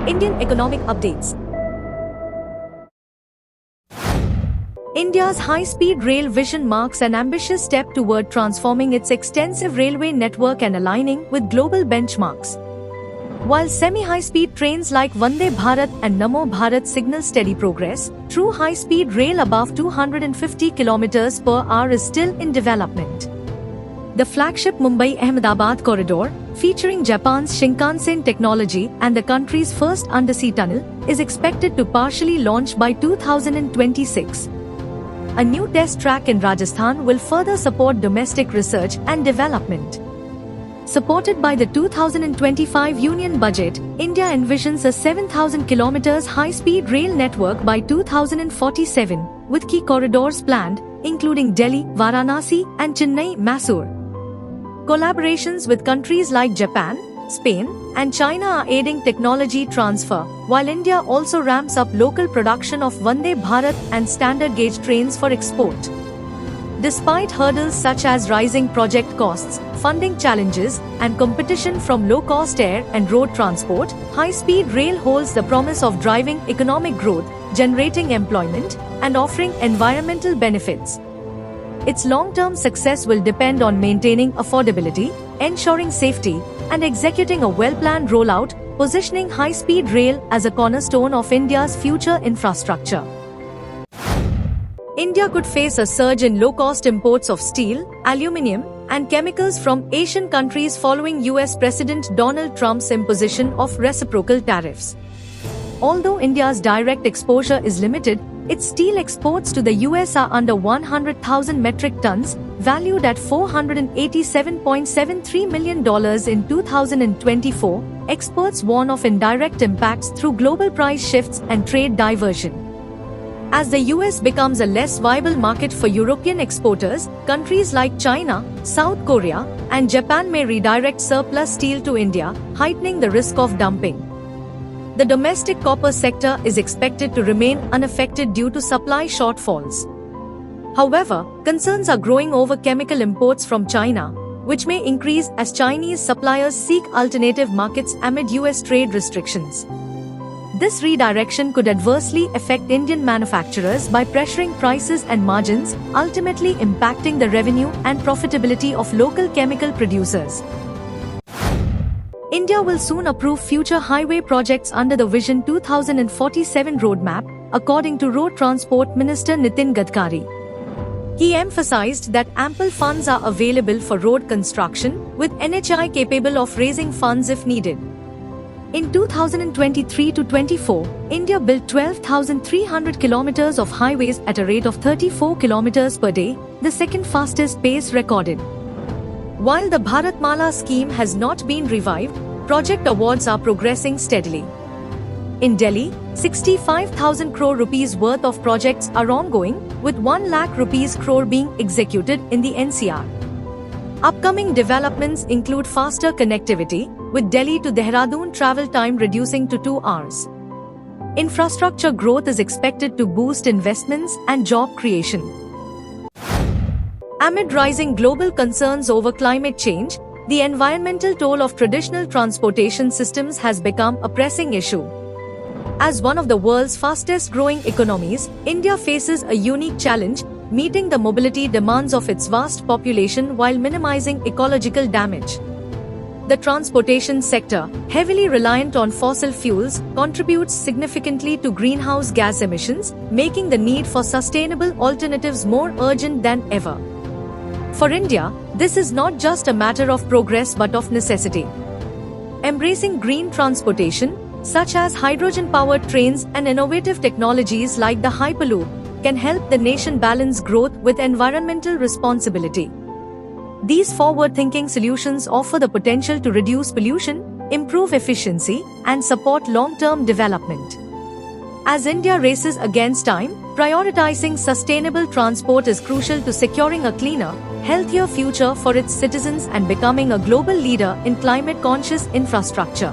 Indian economic updates. India's high-speed rail vision marks an ambitious step toward transforming its extensive railway network and aligning with global benchmarks. While semi-high-speed trains like Vande Bharat and Namo Bharat signal steady progress, true high-speed rail above 250 km per hour is still in development. The flagship Mumbai-Ahmedabad corridor, featuring Japan's Shinkansen technology and the country's first undersea tunnel, is expected to partially launch by 2026. A new test track in Rajasthan will further support domestic research and development. Supported by the 2025 Union Budget, India envisions a 7,000 km high-speed rail network by 2047, with key corridors planned, including Delhi, Varanasi, and Chennai, Mysore. Collaborations with countries like Japan, Spain, and China are aiding technology transfer, while India also ramps up local production of Vande Bharat and standard gauge trains for export. Despite hurdles such as rising project costs, funding challenges, and competition from low-cost air and road transport, high-speed rail holds the promise of driving economic growth, generating employment, and offering environmental benefits. Its long-term success will depend on maintaining affordability, ensuring safety, and executing a well-planned rollout, positioning high-speed rail as a cornerstone of India's future infrastructure. India could face a surge in low-cost imports of steel, aluminium, and chemicals from Asian countries following US President Donald Trump's imposition of reciprocal tariffs. Although India's direct exposure is limited, its steel exports to the US are under 100,000 metric tons, valued at $487.73 million in 2024. Experts warn of indirect impacts through global price shifts and trade diversion. As the US becomes a less viable market for European exporters, countries like China, South Korea, and Japan may redirect surplus steel to India, heightening the risk of dumping. The domestic copper sector is expected to remain unaffected due to supply shortfalls. However, concerns are growing over chemical imports from China, which may increase as Chinese suppliers seek alternative markets amid US trade restrictions. This redirection could adversely affect Indian manufacturers by pressuring prices and margins, ultimately impacting the revenue and profitability of local chemical producers. India will soon approve future highway projects under the Vision 2047 roadmap, according to Road Transport Minister Nitin Gadkari. He emphasized that ample funds are available for road construction, with NHAI capable of raising funds if needed. In 2023-24, India built 12,300 kilometers of highways at a rate of 34 kilometers per day, the second fastest pace recorded. While the Bharatmala scheme has not been revived, project awards are progressing steadily. In Delhi, 65,000 crore rupees worth of projects are ongoing, with 1 lakh rupees crore being executed in the NCR. Upcoming developments include faster connectivity, with Delhi to Dehradun travel time reducing to 2 hours. Infrastructure growth is expected to boost investments and job creation. Amid rising global concerns over climate change, the environmental toll of traditional transportation systems has become a pressing issue. As one of the world's fastest-growing economies, India faces a unique challenge, meeting the mobility demands of its vast population while minimizing ecological damage. The transportation sector, heavily reliant on fossil fuels, contributes significantly to greenhouse gas emissions, making the need for sustainable alternatives more urgent than ever. For India, this is not just a matter of progress but of necessity. Embracing green transportation, such as hydrogen-powered trains and innovative technologies like the Hyperloop, can help the nation balance growth with environmental responsibility. These forward-thinking solutions offer the potential to reduce pollution, improve efficiency, and support long-term development. As India races against time, prioritizing sustainable transport is crucial to securing a cleaner, healthier future for its citizens and becoming a global leader in climate-conscious infrastructure.